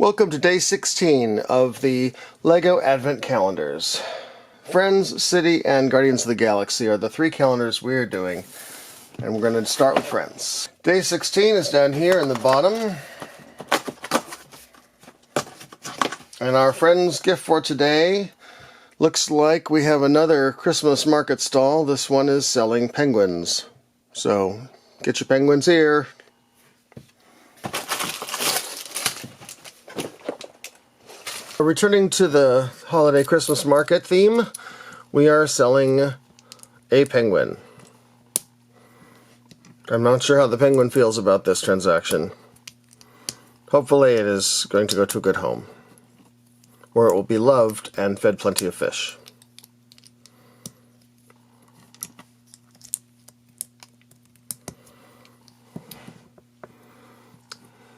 Welcome to day 16 of the LEGO Advent Calendars. Friends, City, and Guardians of the Galaxy are the three calendars we're doing, and we're going to start with Friends. Day 16 is down here in the bottom, and our Friends gift for today looks like we have another Christmas market stall. This one is selling penguins, so get your penguins here. Returning to the holiday Christmas market theme, we are selling a penguin. I'm not sure how the penguin feels about this transaction. Hopefully it is going to go to a good home, where it will be loved and fed plenty of fish.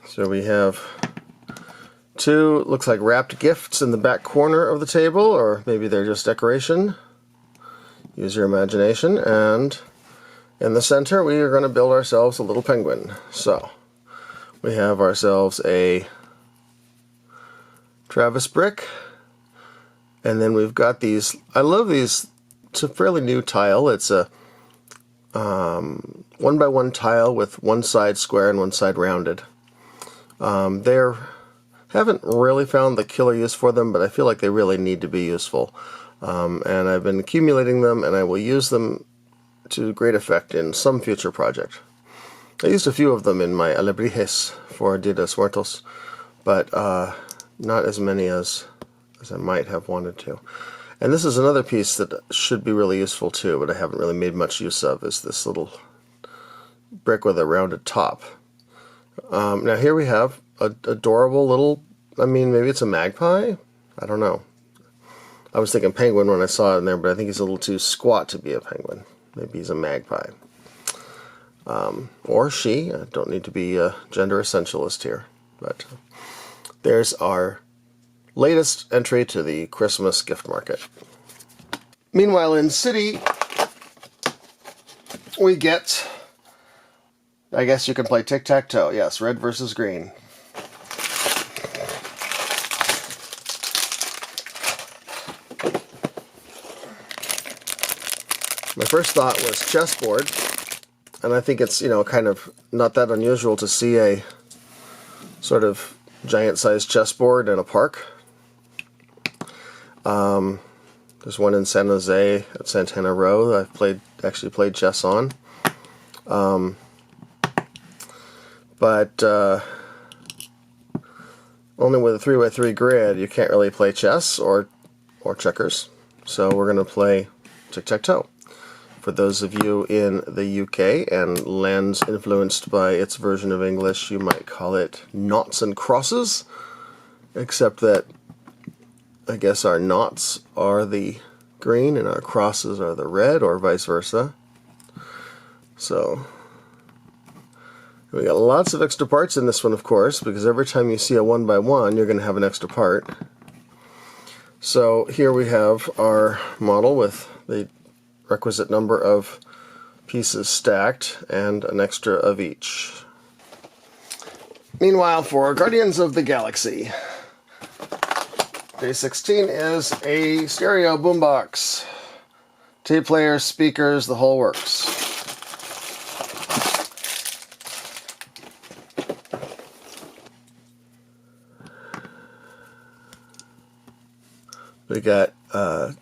So we have two, looks like wrapped gifts in the back corner of the table, or maybe they're just decoration. Use your imagination. And in the center, we are going to build ourselves a little penguin. So we have ourselves a Travis brick, and then we've got these. I love these. It's a fairly new tile. It's a 1x1 tile with one side square and one side rounded. Haven't really found the killer use for them, but I feel like they really need to be useful. And I've been accumulating them, and I will use them to great effect in some future project. I used a few of them in my alebrijes for Dia de los Muertos, but not as many as I might have wanted to. And this is another piece that should be really useful too, but I haven't really made much use of, is this little brick with a rounded top. Now here we have an adorable little, maybe it's a magpie? I don't know. I was thinking penguin when I saw it in there, but I think he's a little too squat to be a penguin. Maybe he's a magpie. Or she. I don't need to be a gender essentialist here. But there's our latest entry to the Christmas gift market. Meanwhile, in City, we get, I guess you can play Tic Tac Toe. Yes, red versus green. My first thought was chessboard, and I think it's, kind of not that unusual to see a sort of giant-sized chessboard in a park. There's one in San Jose at Santana Row that I've actually played chess on. But only with a 3x3 grid, you can't really play chess or checkers. So we're going to play Tic Tac Toe. For those of you in the UK and lands influenced by its version of English, you might call it noughts and crosses, except that I guess our noughts are the green and our crosses are the red, or vice versa. So we got lots of extra parts in this one, of course, because every time you see a 1x1, you're going to have an extra part. So here we have our model with the requisite number of pieces stacked and an extra of each. Meanwhile, for Guardians of the Galaxy, day 16 is a stereo boombox. Tape player, speakers, the whole works. We got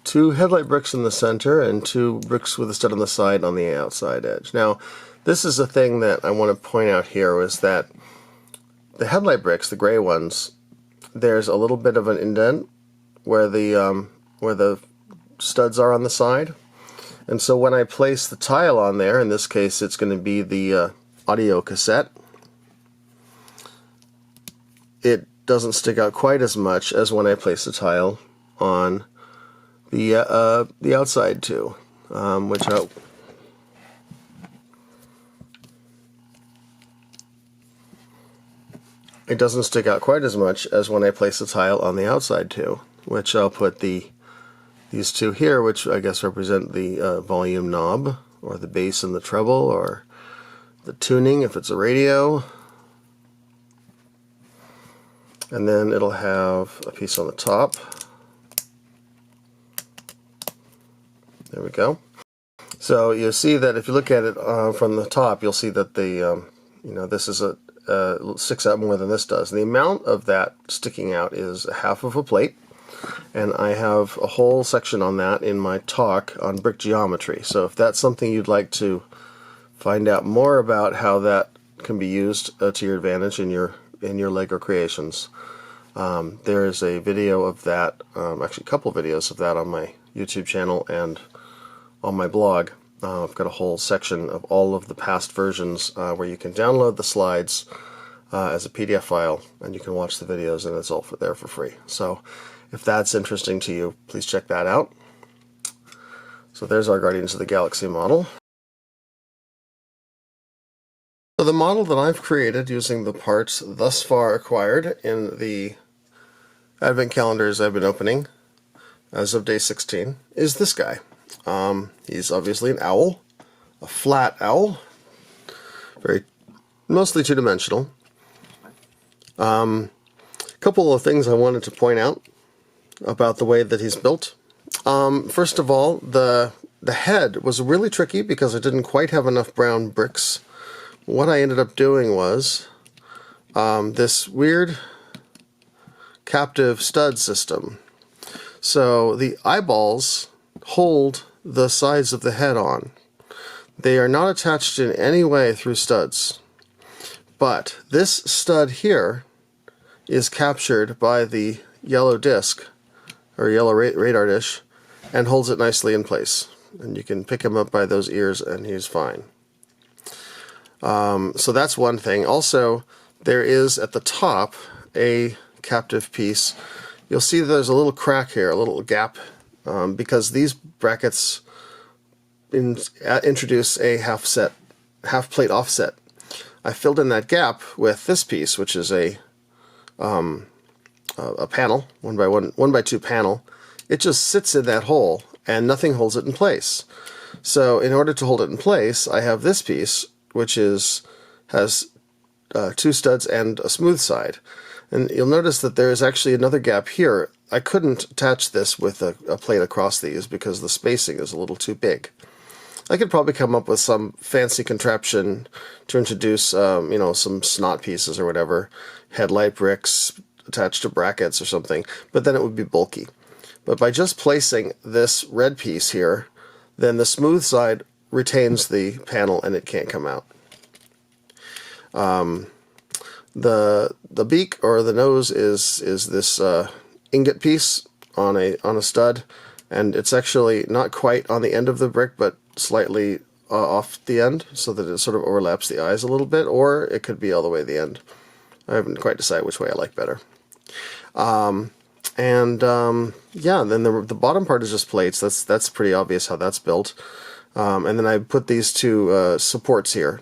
two headlight bricks in the center and two bricks with a stud on the side on the outside edge. Now, this is a thing that I want to point out here, is that the headlight bricks, the gray ones, there's a little bit of an indent where the studs are on the side. And so when I place the tile on there, in this case it's going to be the audio cassette, it doesn't stick out quite as much as when I place the tile on the outside too, which it doesn't stick out quite as much as when I place the tile on the outside too, which I'll put these two here, which I guess represent the volume knob, or the bass and the treble, or the tuning if it's a radio. and then it'll have a piece on the top. There we go. So you'll see that if you look at it from the top, you'll see that the this is sticks out more than this does. And the amount of that sticking out is half of a plate, and I have a whole section on that in my talk on brick geometry. So if that's something you'd like to find out more about how that can be used to your advantage in your Lego creations, there is a video of that, actually a couple videos of that on my YouTube channel and on my blog. I've got a whole section of all of the past versions where you can download the slides as a PDF file, and you can watch the videos, and it's all there for free. So if that's interesting to you, please check that out. So there's our Guardians of the Galaxy model. So the model that I've created using the parts thus far acquired in the advent calendars I've been opening as of day 16 is this guy. He's obviously an owl, a flat owl, mostly two-dimensional. A couple of things I wanted to point out about the way that he's built. First of all, the head was really tricky because I didn't quite have enough brown bricks. What I ended up doing was this weird captive stud system. So the eyeballs hold the sides of the head on. They are not attached in any way through studs. But this stud here is captured by the yellow disc, or yellow radar dish, and holds it nicely in place. And you can pick him up by those ears and he's fine. So that's one thing. Also, there is at the top a captive piece. You'll see there's a little crack here, a little gap, because these brackets introduce a half plate offset. I filled in that gap with this piece, which is a panel, 1x2 panel. It just sits in that hole and nothing holds it in place. So in order to hold it in place, I have this piece, which has two studs and a smooth side. And you'll notice that there is actually another gap here. I couldn't attach this with a plate across these because the spacing is a little too big. I could probably come up with some fancy contraption to introduce, some snot pieces or whatever, headlight bricks attached to brackets or something, but then it would be bulky. But by just placing this red piece here, then the smooth side retains the panel and it can't come out. The beak or the nose is this ingot piece on a stud, and it's actually not quite on the end of the brick, but slightly off the end, so that it sort of overlaps the eyes a little bit, or it could be all the way to the end. I haven't quite decided which way I like better. Yeah, then the bottom part is just plates. That's pretty obvious how that's built. And then I put these two supports here.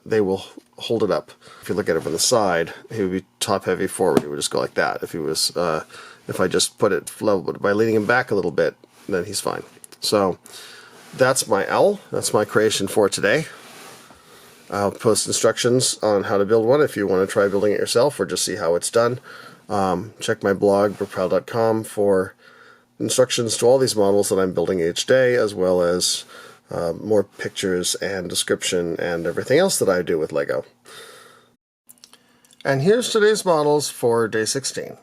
They will hold it up. If you look at it from the side, he would be top heavy forward. He would just go like that. If I just put it level, but by leaning him back a little bit, then he's fine. So that's my owl. That's my creation for today. I'll post instructions on how to build one if you want to try building it yourself or just see how it's done. Check my blog, brickpile.com, for instructions to all these models that I'm building each day, as well as more pictures and description and everything else that I do with Lego. And here's today's models for day 16.